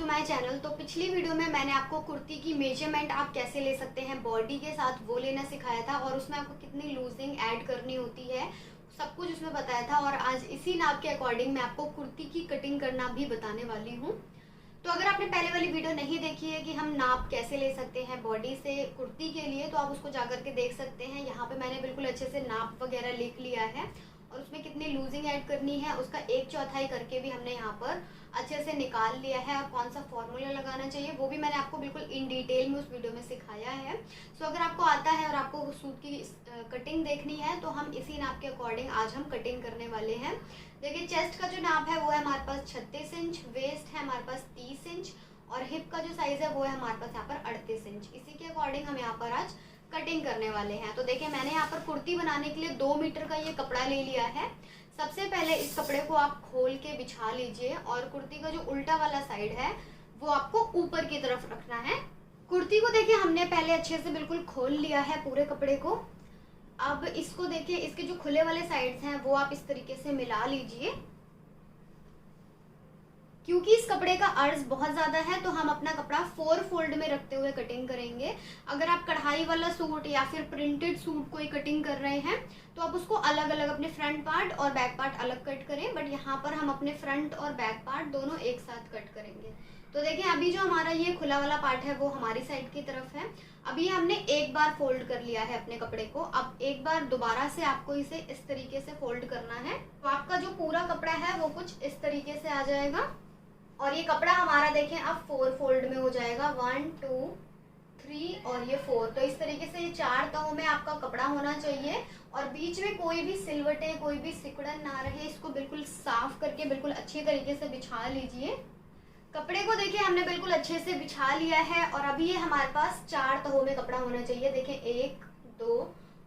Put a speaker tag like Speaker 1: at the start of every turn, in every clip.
Speaker 1: To my channel. तो पिछली video में मैंने आपको कुर्ती की मेजरमेंट आप कैसे ले सकते हैं बॉडी के साथ वो लेना सिखाया था और उसमें आपको कितनी लूजिंग ऐड करनी होती है सब कुछ उसमें बताया था। और आज इसी नाप के अकॉर्डिंग मैं आपको कुर्ती की कटिंग करना भी बताने वाली हूँ। तो अगर आपने पहले वाली वीडियो नहीं देखी है कि हम नाप कैसे ले सकते हैं बॉडी से कुर्ती के लिए, तो आप उसको जा करके देख सकते हैं। यहाँ पे मैंने बिल्कुल अच्छे से नाप वगैरह लिख लिया है और उसमें कितनी लूजिंग ऐड करनी है उसका 1/4 करके भी हमने यहाँ पर अच्छे से निकाल लिया है। और कौन सा फॉर्मूला लगाना चाहिए वो भी मैंने आपको बिल्कुल इन डिटेल में उस वीडियो में सिखाया है। सो अगर आपको आता है और आपको सूट की कटिंग देखनी है तो हम इसी नाप के अकॉर्डिंग आज हम कटिंग करने वाले हैं। देखिए, चेस्ट का जो नाप है वो है हमारे पास 36 इंच, वेस्ट है हमारे पास 30 इंच और हिप का जो साइज है वो है हमारे पास यहाँ पर 38 इंच। इसी के अकॉर्डिंग हम यहाँ पर आज कटिंग करने वाले हैं। तो देखिए, मैंने यहाँ पर कुर्ती बनाने के लिए 2 मीटर का ये कपड़ा ले लिया है। सबसे पहले इस कपड़े को आप खोल के बिछा लीजिए और कुर्ती का जो उल्टा वाला साइड है वो आपको ऊपर की तरफ रखना है। कुर्ती को देखिए हमने पहले अच्छे से बिल्कुल खोल लिया है पूरे कपड़े को। अब इसको देखिए, इसके जो खुले वाले साइड्स हैं वो आप इस तरीके से मिला लीजिए। क्योंकि इस कपड़े का अर्ज बहुत ज़्यादा है तो हम अपना कपड़ा 4 फोल्ड में रखते हुए कटिंग करेंगे। अगर आप कढ़ाई वाला सूट या फिर प्रिंटेड सूट कोई कटिंग कर रहे हैं तो आप उसको अलग अलग अपने फ्रंट पार्ट और बैक पार्ट अलग कट करें, बट यहाँ पर हम अपने फ्रंट और बैक पार्ट दोनों एक साथ कट करेंगे। तो देखिए, अभी जो हमारा ये खुला वाला पार्ट है वो हमारी साइड की तरफ है। अभी हमने एक बार फोल्ड कर लिया है अपने कपड़े को। अब एक बार दोबारा से आपको इसे इस तरीके से फोल्ड करना है तो आपका जो पूरा कपड़ा है वो कुछ इस तरीके से आ जाएगा। और ये कपड़ा हमारा देखें अब 4 फोल्ड में हो जाएगा, 1 2 3 और ये 4। तो इस तरीके से ये 4 तहों में आपका कपड़ा होना चाहिए और बीच में कोई भी सिलवटें कोई भी सिकुड़न ना रहे। इसको बिल्कुल साफ करके बिल्कुल अच्छी तरीके से बिछा लीजिए। कपड़े को देखिए हमने बिल्कुल अच्छे से बिछा लिया है और अभी ये हमारे पास 4 तहों में कपड़ा होना चाहिए। देखें, 1 2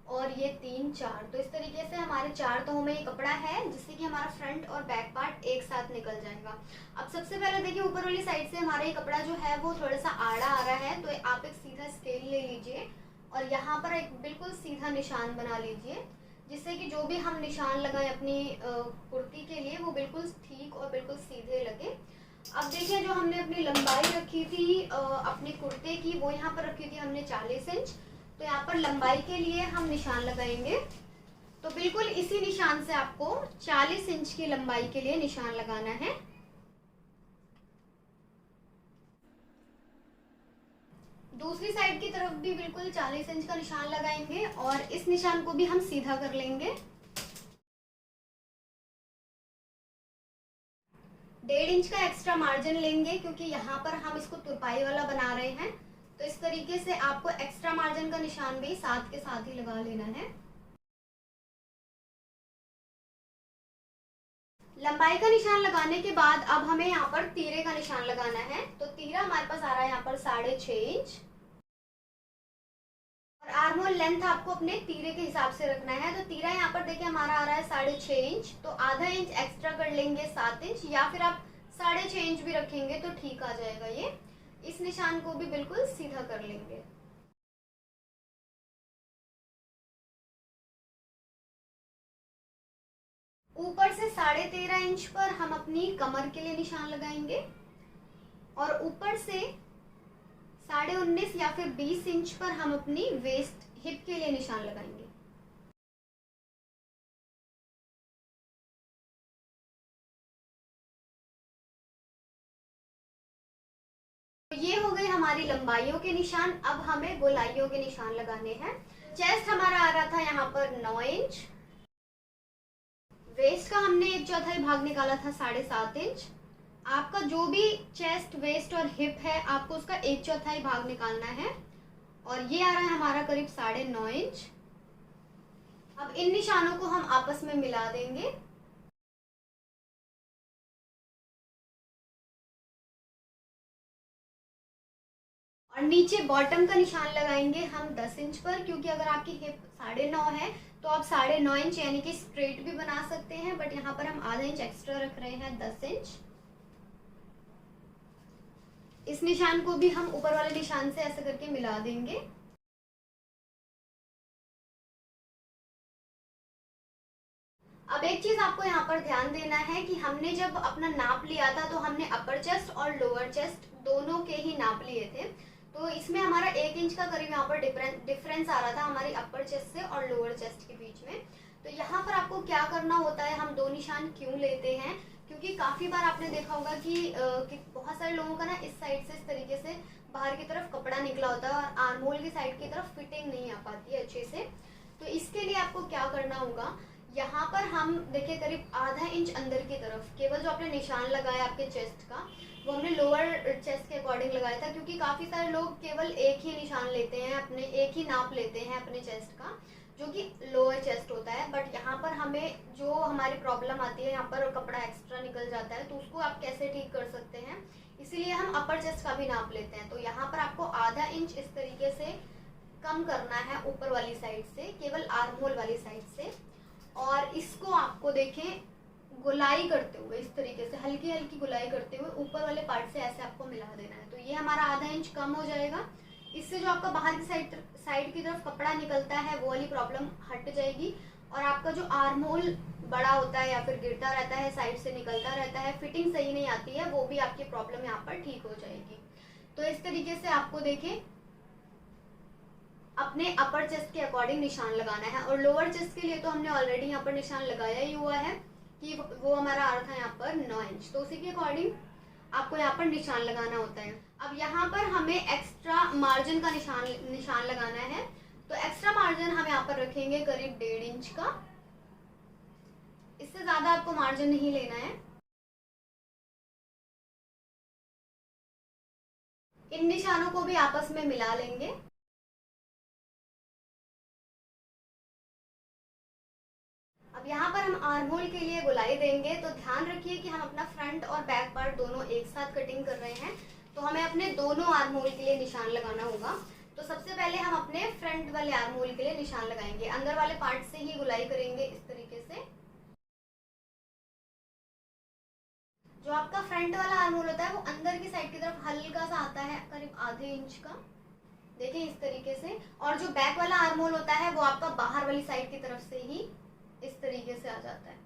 Speaker 1: और ये 3 4। तो इस तरीके से हमारे 4 तहों में ये कपड़ा है जिससे कि हमारा फ्रंट और बैक पार्ट एक साथ निकल जाएगा। अब सबसे पहले देखिए, ऊपर वाली साइड से हमारा ये कपड़ा जो है वो थोड़ा सा आड़ा आ रहा है तो आप एक सीधा स्केल ले लीजिए और यहाँ पर एक बिल्कुल सीधा निशान बना लीजिए जिससे कि जो भी हम निशान लगाएं अपनी कुर्ती के लिए वो बिल्कुल ठीक और बिल्कुल सीधे लगे। अब देखिए, जो हमने अपनी लंबाई रखी थी अपनी कुर्ते की वो यहाँ पर रखी थी हमने 40 इंच। तो यहाँ पर लंबाई के लिए हम निशान लगाएंगे। तो बिल्कुल इसी निशान से आपको 40 इंच की लंबाई के लिए निशान लगाना है। दूसरी साइड की तरफ भी बिल्कुल 40 इंच का निशान लगाएंगे और इस निशान को भी हम सीधा कर लेंगे। 1.5 इंच का एक्स्ट्रा मार्जिन लेंगे क्योंकि यहाँ पर हम इसको तुरपाई वाला बना रहे हैं। तो इस तरीके से आपको एक्स्ट्रा मार्जिन का निशान भी साथ के साथ ही लगा लेना है। लंबाई का निशान लगाने के बाद अब हमें यहाँ पर तीरे का निशान लगाना है। तो तीरा हमारे पास आ रहा है यहाँ पर 6.5 इंच और आर्म होल लेंथ आपको अपने तीरे के हिसाब से रखना है। तो तीरा यहाँ पर देखिए हमारा आ रहा है 6.5 इंच, तो आधा इंच एक्स्ट्रा कर लेंगे 7 इंच, या फिर आप 6.5 इंच भी रखेंगे तो ठीक आ जाएगा। ये इस निशान को भी बिल्कुल सीधा कर लेंगे। ऊपर से 13.5 इंच पर हम अपनी कमर के लिए निशान लगाएंगे और ऊपर से 19.5 या फिर 20 इंच पर हम अपनी वेस्ट हिप के लिए निशान लगाएंगे। तो ये हो गए हमारी लंबाइयों के निशान। अब हमें गोलाइयों के निशान लगाने हैं। चेस्ट हमारा आ रहा था यहाँ पर 9 इंच, वेस्ट का हमने 1/4 भाग निकाला था 7.5 इंच। आपका जो भी चेस्ट वेस्ट और हिप है आपको उसका 1/4 भाग निकालना है और ये आ रहा है हमारा करीब 9.5 इंच। अब इन निशानों को हम आपस में मिला देंगे। और नीचे बॉटम का निशान लगाएंगे हम 10 इंच पर, क्योंकि अगर आपकी हिप 9.5 है तो आप 9.5 इंच यानी कि स्ट्रेट भी बना सकते हैं, बट यहाँ पर हम आधा इंच एक्स्ट्रा रख रहे हैं 10 इंच। इस निशान को भी हम ऊपर वाले निशान से ऐसे करके मिला देंगे। अब एक चीज आपको यहाँ पर ध्यान देना है कि हमने जब अपना नाप लिया था तो हमने अपर चेस्ट और लोअर चेस्ट दोनों के ही नाप लिए थे। तो इसमें हमारा 1 इंच का करीब यहाँ पर डिफरेंस आ रहा था हमारी अपर चेस्ट से और लोअर चेस्ट के बीच में। तो यहाँ पर आपको क्या करना होता है, हम 2 निशान क्यों लेते हैं, क्योंकि काफी बार आपने देखा होगा कि बहुत सारे लोगों का ना इस साइड से इस तरीके से बाहर की तरफ कपड़ा निकला होता है और आर्म होल की साइड की तरफ फिटिंग नहीं आ पाती है अच्छे से। तो इसके लिए आपको क्या करना होगा, यहाँ पर हम देखिए करीब आधा इंच अंदर की तरफ केवल जो आपने निशान लगाया आपके चेस्ट का वो हमने लोअर चेस्ट के अकॉर्डिंग लगाया था, क्योंकि काफी सारे लोग केवल एक ही निशान लेते हैं, अपने एक ही नाप लेते हैं अपने चेस्ट का, जो कि लोअर चेस्ट होता है। बट यहाँ पर हमें जो हमारी प्रॉब्लम आती है, यहाँ पर कपड़ा एक्स्ट्रा निकल जाता है, तो उसको आप कैसे ठीक कर सकते हैं, इसीलिए हम अपर चेस्ट का भी नाप लेते हैं। तो यहाँ पर आपको आधा इंच इस तरीके से कम करना है ऊपर वाली साइड से, केवल आर्म होल वाली साइड से, और इसको आपको देखें गुलाई करते हुए इस तरीके से हल्की हल्की गुलाई करते हुए ऊपर वाले पार्ट से ऐसे आपको मिला देना है। तो ये हमारा आधा इंच कम हो जाएगा। इससे जो आपका बाहर की साइड की तरफ कपड़ा निकलता है वो वाली प्रॉब्लम हट जाएगी, और आपका जो आर्म होल बड़ा होता है या फिर गिरता रहता है, साइड से निकलता रहता है, फिटिंग सही नहीं आती है, वो भी आपकी प्रॉब्लम यहाँ पर ठीक हो जाएगी। तो इस तरीके से आपको देखें अपने अपर चेस्ट के अकॉर्डिंग निशान लगाना है, और लोअर चेस्ट के लिए तो हमने ऑलरेडी यहाँ पर निशान लगाया ही हुआ है कि वो हमारा आ रहा था यहाँ पर 9 इंच। तो उसी के अकॉर्डिंग आपको यहाँ पर निशान लगाना होता है। अब यहाँ पर हमें एक्स्ट्रा मार्जिन का निशान लगाना है। तो एक्स्ट्रा मार्जिन हम यहाँ पर रखेंगे करीब 1.5 इंच का, इससे ज्यादा आपको मार्जिन नहीं लेना है। इन निशानों को भी आपस में मिला लेंगे। अब यहाँ पर हम आर्म होल के लिए गुलाई देंगे, तो ध्यान रखिए कि हम अपना फ्रंट और बैक पार्ट दोनों एक साथ कटिंग कर रहे हैं, तो हमें अपने दोनों आर्म होल के लिए निशान लगाना होगा। तो सबसे पहले हम अपने फ्रंट वाले आर्म होल के लिए निशान लगाएंगे, अंदर वाले पार्ट से ही गुलाई करेंगे इस तरीके से। जो आपका फ्रंट वाला आर्म होल होता है वो अंदर की साइड की तरफ हल्का सा आता है करीब आधे इंच का, देखिए इस तरीके से। और जो बैक वाला आर्म होल होता है वो आपका बाहर वाली साइड की तरफ से ही इस तरीके से आ जाता है।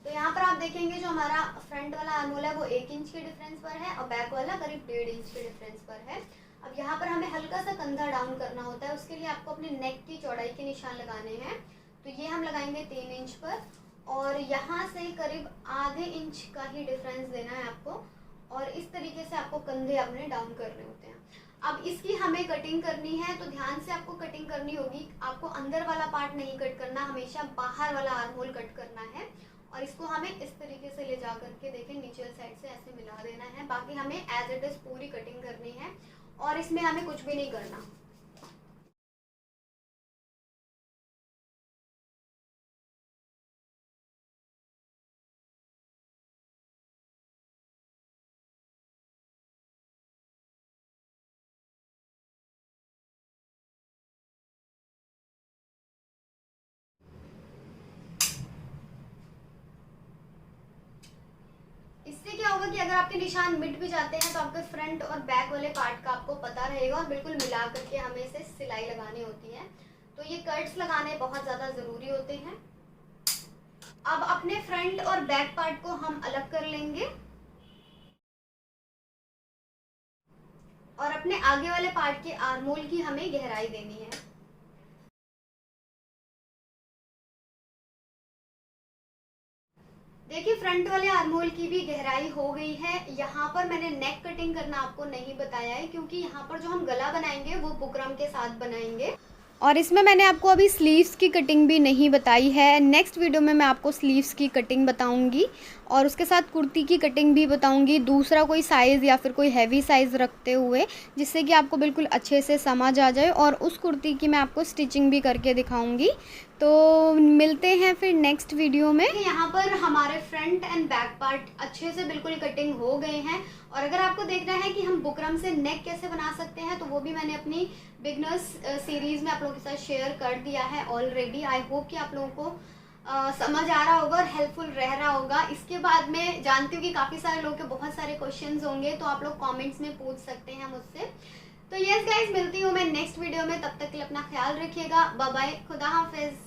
Speaker 1: तो यहाँ पर आप देखेंगे जो हमारा फ्रंट वाला आर्म होल है वो 1 इंच के डिफरेंस पर है और बैक वाला करीब 1.5 इंच के डिफरेंस पर है। अब यहाँ पर हमें हल्का सा कंधा डाउन करना होता है, उसके लिए आपको अपने नेक की चौड़ाई के निशान लगाने हैं। तो ये हम लगाएंगे 3 इंच पर, और यहाँ से करीब आधे इंच का ही डिफरेंस देना है आपको, और इस तरीके से आपको कंधे अपने डाउन करने होते हैं। अब इसकी हमें कटिंग करनी है, तो ध्यान से आपको कटिंग करनी होगी। आपको अंदर वाला पार्ट नहीं कट करना, हमेशा बाहर वाला आर्म होल कट करना है, और इसको हमें इस तरीके से ले जा करके देखें नीचे साइड से ऐसे मिला देना है। बाकी हमें एज इट इज पूरी कटिंग करनी है, और इसमें हमें कुछ भी नहीं करना। इससे क्या होगा कि अगर आपके निशान मिट भी जाते हैं तो आपके फ्रंट और बैक वाले पार्ट का आपको पता रहेगा, और बिल्कुल मिला करके हमें इसे सिलाई लगानी होती है। तो ये कट्स लगाने बहुत ज़्यादा ज़रूरी होते हैं। अब अपने फ्रंट और बैक पार्ट को हम अलग कर लेंगे, और अपने आगे वाले पार्ट के आर्म होल की हमें गहराई देनी है। देखिए फ्रंट वाले आर्म होल की भी गहराई हो गई है। यहाँ पर मैंने नेक कटिंग करना आपको नहीं बताया है, क्योंकि यहाँ पर जो हम गला बनाएंगे वो बुकरम के साथ बनाएंगे, और इसमें मैंने आपको अभी स्लीव्स की कटिंग भी नहीं बताई है। नेक्स्ट वीडियो में मैं आपको स्लीव्स की कटिंग बताऊंगी, और उसके साथ कुर्ती की कटिंग भी बताऊंगी, दूसरा कोई साइज़ या फिर कोई हैवी साइज़ रखते हुए, जिससे कि आपको बिल्कुल अच्छे से समझ आ जाए, और उस कुर्ती की मैं आपको स्टिचिंग भी करके दिखाऊंगी। तो मिलते हैं फिर नेक्स्ट वीडियो में। यहाँ पर हमारे फ्रंट एंड बैक पार्ट अच्छे से बिल्कुल कटिंग हो गए हैं, और अगर आपको देखना है कि हम बुकरम से नेक कैसे बना सकते हैं तो वो भी मैंने अपनी बिगनर्स सीरीज़ में आप लोगों के साथ शेयर कर दिया है ऑलरेडी। आई होप कि आप लोगों को समझ आ रहा होगा और हेल्पफुल रह रहा होगा। इसके बाद मैं जानती हूँ कि काफ़ी सारे लोगों के बहुत सारे क्वेश्चंस होंगे, तो आप लोग कमेंट्स में पूछ सकते हैं मुझसे। तो यस गाइज, मिलती हूँ मैं नेक्स्ट वीडियो में, तब तक के लिए अपना ख्याल रखिएगा। बाय बाय, खुदा हाफिज़।